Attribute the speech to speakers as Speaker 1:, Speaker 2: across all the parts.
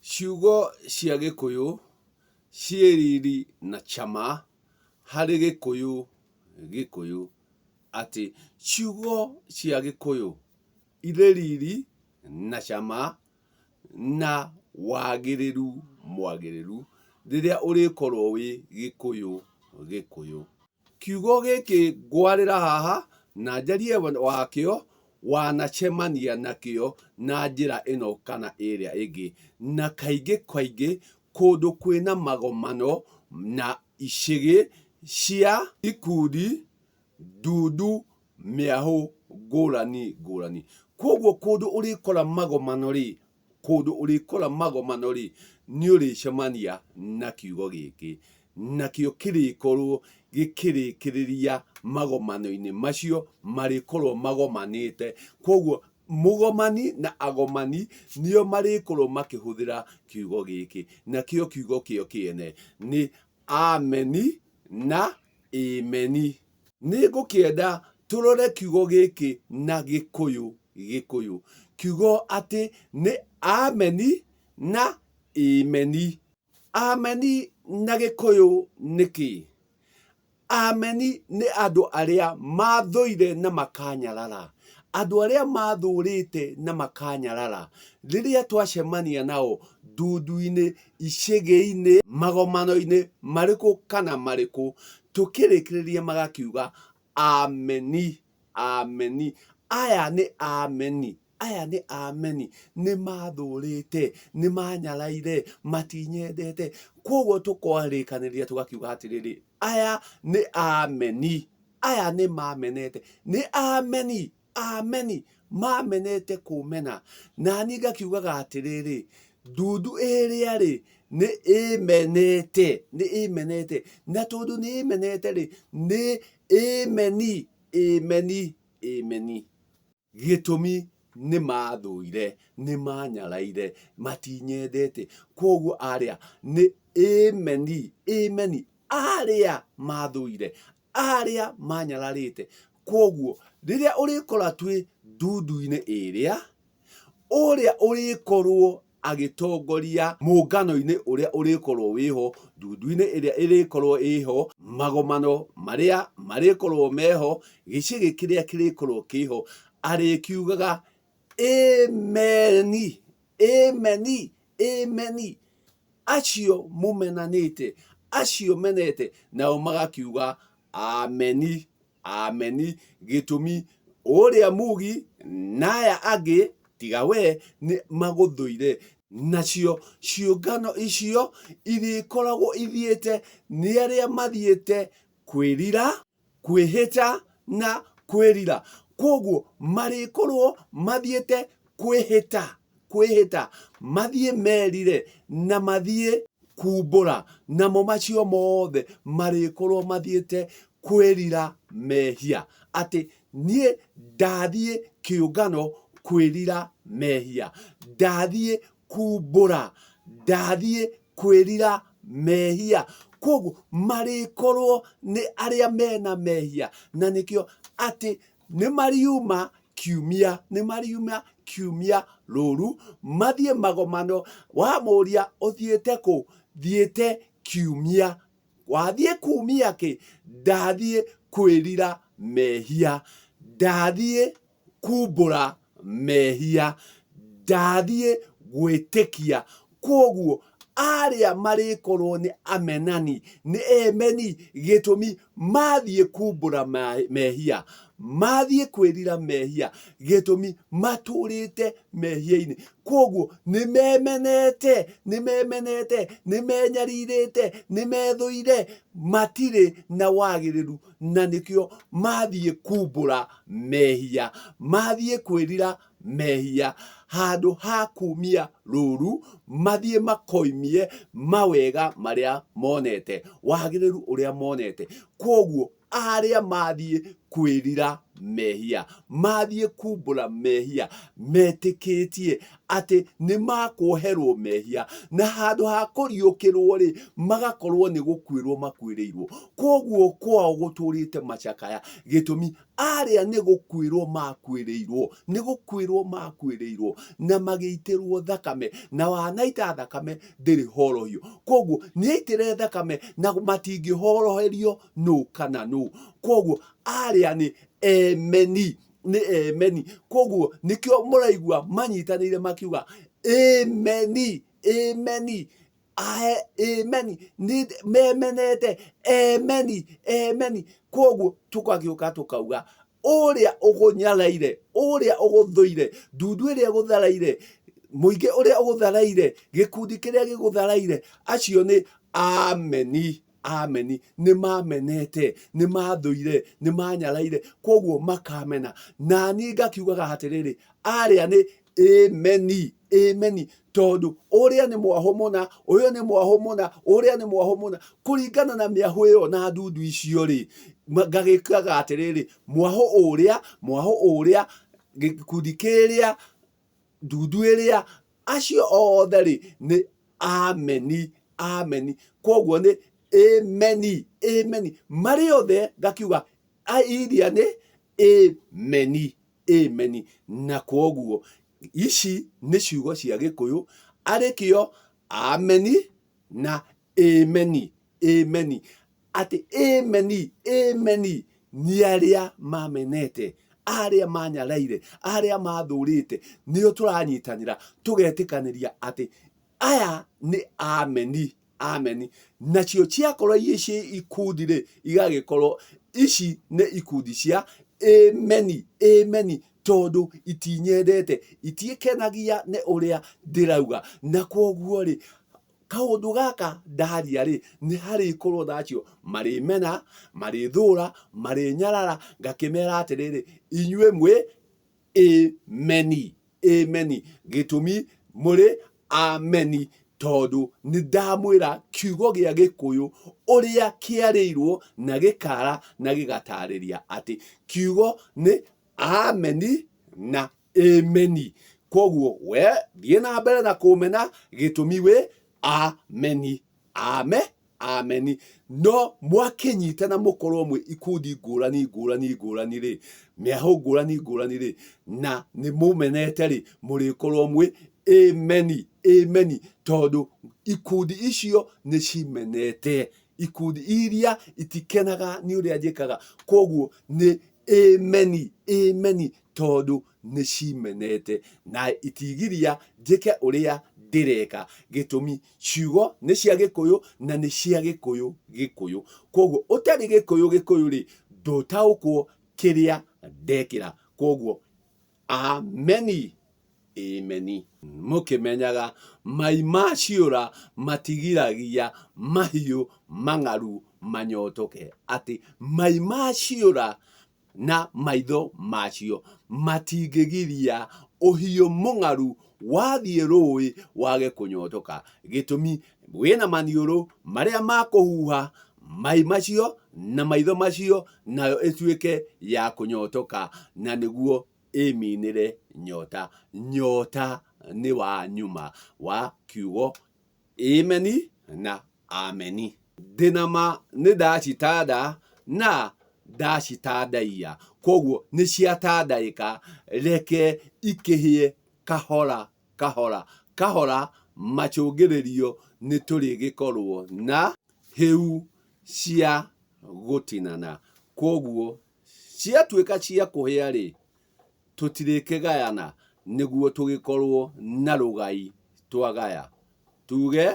Speaker 1: Ciugo cia Gĩkũyũ ciĩ riri na cama harĩ Gĩkũyũ atĩ ciugo cia Gĩkũyũ irĩ riri na cama na wagĩrĩru mwagĩrĩru rĩrĩa ũrĩkorwo wĩ Gĩkũyũ. Kiugo gĩkĩ ngwarĩra haha na njarie wakĩo wanacemania nakĩo na njĩra ĩno kana ĩrĩa ĩngĩ, na kaingĩ kũndũ kwĩna magomano na icigĩ cia ikundi ndundu mĩahũ ngũrani. Koguo kũndũ ũrĩkora magomano rĩ, nĩ ũrĩcemania na kiugo gĩkĩ, nakĩo kĩrĩkorwo gĩkĩrĩkĩrĩria magomano-inĩ macio marĩkorwo magomanĩte. Koguo mũgomani na agomani nĩo marĩkorwo makĩhũthĩra kiugo gĩkĩ, nakĩo kiugo kĩo kĩene nĩ ameni na ĩmeni. Nĩngũkĩenda tũrore kiugo gĩkĩ na Gĩkũyũ. Kiugo atĩ nĩ ameni na ĩmeni. Ameni na Gĩkũyũ nĩ kĩ? Ameni nĩ andũ arĩa mathũire na makanyarara, andũ arĩa mathũrĩte na makanyarara. Rĩrĩa twacemania nao ndundu-inĩ, icigĩ-inĩ, magomano-inĩ marĩkũ kana marĩkũ, tũkĩrĩkĩrĩria magakiuga ameni. Aya nĩ ameni, nĩ mathũrĩte, nĩ manyaraire, matinyendete. Koguo tũkarĩkanĩria tũgakiuga atĩrĩrĩ, aya nĩ ameni, aya nĩ mamenete, nĩ ameni mamenete kũmena. Nani ngakiugaga atĩrĩrĩ, ndundu ĩrĩa rĩ nĩ ĩmenete, na tondũ nĩ ĩmenete rĩ, nĩ ĩmeni. Gĩtũmi nĩ mathũire, nĩ manyaraire, matinyendete. Koguo arĩa nĩ ĩmeni, arĩa mathũire, arĩa manyararĩte. Koguo rĩrĩa ũrĩkora twĩ ndundu-inĩ ĩrĩa, ũrĩa ũrĩkorwo agĩtongoria mũngano-inĩ ũrĩa ũrĩkorwo wĩho, ndundu-inĩ ĩrĩa ĩrĩkorwo ĩho, magomano marĩa marĩkorwo meho, gĩcigĩ kĩrĩa kĩrĩkorwo kĩho, arĩkiugaga ĩmeni. Acio mũmenanĩte, acio menete, nao magakiuga ameni. Gĩtũmi ũrĩa mugi naya angĩ tiga we nĩ magũthũire. Nacio ciũngano icio irĩkoragwo ithiĩte nĩ arĩa mathiĩte kwĩrira, kwĩhĩta na kwĩrira. Koguo marĩkorwo mathiĩte kwĩhĩta, mathiĩ merire na mathiĩ kumbũra, namo macio mothe marĩkorwo mathiĩte kwĩrira mehia. Atĩ niĩ ndathiĩ kĩũngano kwĩrira mehia, ndathiĩ kumbũra, ndathiĩ kwĩrira mehia. Koguo marĩkorwo nĩ arĩa mena mehia, na nĩkĩo atĩ nĩ mariuma kiumia rũru, mathiĩ magomano. Wamũria ũthiĩte kũ? Thiĩte kiumia. Wathiĩ kumia kĩ? Ndathiĩ kwĩrira mehia, ndathiĩ kumbũra mehia, ndathiĩ gwĩtĩkia. Koguo arĩa marĩkorwo nĩ amenani, nĩ emeni. Gĩtũmi mathiĩ kumbũra mehia, mathiĩ kwĩrira mehia, gĩtũmi matũrĩte mehia-inĩ. Koguo nĩ memenete, nĩ menyarirĩte, nĩ methũire, matirĩ na wagĩrĩru, na nĩkĩo mathiĩ kumbũra mehia, mathiĩ kwĩrira mehia. Handũ ha kumia rũru, mathiĩ makoimie mawega marĩa monete, wagĩrĩru ũrĩa monete. Koguo arĩa mathiĩ kwĩrira mehia, mathie kumbura mehia, metĩkĩtie atĩ nĩ makwoherwo mehia, na handũ ha kũriũkĩrwo rĩ, magakorwo nĩ gũkuĩrwo makuĩrĩirwo. Koguo kwao gũtũrĩte macakaya, gĩtũmi arĩa nĩ gũkuĩrwo makuĩrĩirwo, na magĩitĩrwo thakame, na wanaita thakame ndĩrĩ horohio. Koguo nĩaitĩre thakame na matingĩhoroherio nũ kana nũ. Koguo arĩa nĩ emeni, nĩ emeni. Koguo nĩkĩo mũraigua manyitanĩire makiuga ameni, ameni, ameni, memenete, ameni, ameni. Koguo tũkagĩũka tũkauga ũrĩa ũgũnyaraire, ũrĩa ũgũthũire, ndundu ĩrĩa ĩgũtharaire, mũingĩ ũrĩa ũgũtharaire, gĩkundi kĩrĩa gĩgũtharaire, acio nĩ ameni, ameni. Nĩ mamenete, nĩ mathũire, nĩ manyaraire, koguo makamena. Na niĩ ngakiugaga atĩrĩrĩ, arĩa nĩ ameni, ameni, tondũ ũrĩa nĩ mwahũ mũna, ũyũ nĩ mwahũ mũna, ũrĩa nĩ mwahũ mũna, kũringana na mĩahũ ĩyo na ndundu icio rĩ, ngagĩkaga atĩrĩrĩ, mwahũ ũrĩa, gĩkundi kĩrĩa, ndundu ĩrĩa, acio othe rĩ nĩ ameni, ameni. Koguo nĩ ameni, ameni. Marĩ othe ngakiuga iria nĩ ameni, ameni. Na koguo ici nĩ ciugo cia Gĩkũyũ, arĩkĩo ameni na ameni, ameni. Atĩ ameni, ameni nĩ arĩa mamenete, arĩa manyaraire, arĩa mathũrĩte, nĩo tũranyitanĩra tũgetĩkanĩria atĩ aya nĩ ameni, ameni. Nacio ciakorwo ici ikundi rĩ, igagĩkorwo ici nĩ ikundi cia ameni, ameni, tondũ itinyendete, itiĩkenagia nĩ ũrĩa ndĩrauga. Na koguo rĩ, kaũndũ gaka ndaria rĩ, nĩ harĩkorwo nacio marĩmena, marĩthũra, marĩnyarara, ngakĩmera atĩrĩrĩ, inyuĩ mwĩ ameni, ameni. Gĩtũmi mũrĩ ameni, tondũ nĩ ndamwĩra kiugo gĩa Gĩkũyũ ũrĩa kĩarĩirwo na gĩkara na gĩgatarĩria atĩ kiugo nĩ ameni na ameni. Koguo we thiĩ na mbere na kũmena, gĩtũmi wĩ ameni, ameni. No mwakĩnyitana mũkorwo mwĩ ikundi ngũrani rĩ, mĩahũ ngũrani rĩ, na nĩ mũmenete rĩ, mũrĩkorwo mwĩ ameni, ameni, tondũ ikundi icio nĩ cimenete, ikundi iria itikenaga nĩ ũrĩa njĩkaga. Koguo nĩ ameni, ameni, tondũ nĩ cimenete na itigiria njĩke ũrĩa ndĩreka. Gĩtũmi ciugo nĩ cia Gĩkũyũ na nĩ cia Gĩkũyũ. Koguo ũtarĩ Gĩkũyũ rĩ, ndũtaũkwo kĩrĩa ndekĩra. Koguo ameni, ameni. Mũkĩmenyaga mai maciũra matigiragia mahiũ mang'aru manyotoke. Atĩ mai maciũra na maitho macio matingĩgiria ũhiũ mũng'aru wathiĩ rũĩ wage kũnyotoka. Gĩtũmi wĩna maniũrũ marĩa makũhuha mai macio na maitho macio, nayo ĩtuĩke ya kũnyotoka, na nĩguo ĩminĩre nyota. Nyota nĩ wa nyuma wa kiugo ameni na ameni. Ndĩnama nĩ ndacitada na ndacitadaia, koguo nĩ ciatandaĩka, reke ikĩhĩe kahora kahora kahora. Macũngĩrĩrio nĩ tũrĩgĩkorwo na hĩu cia gũtinana. Koguo ciatuĩka cia kũhĩa rĩ, tũtirĩkĩgayana nĩguo tũgĩkorwo na rũgai twagaya. Tuge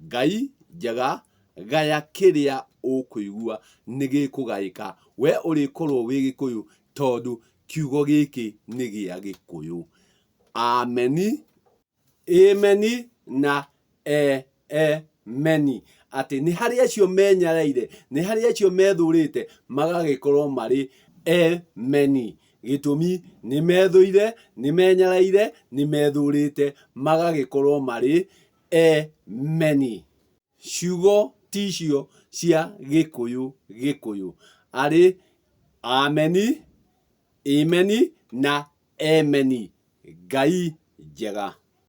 Speaker 1: Ngai njega, gaya kĩrĩa ũkũigua nĩ gĩkũgaĩka. We ũrĩkorwo wĩ Gĩkũyũ, tondũ kiugo gĩkĩ nĩ gĩa Gĩkũyũ. Ameni, ameni na emeni. Atĩ nĩ harĩ acio menyaraire, nĩ harĩ acio methũrĩte, magagĩkorwo marĩ emeni. Gĩtũmi nĩ methũire, nĩ menyaraire, nĩ methũrĩte, magagĩkorwo marĩ emeni. Ciugo ticio cia Gĩkũyũ. Arĩ ameni Ameni na Ameni. Ngai njega.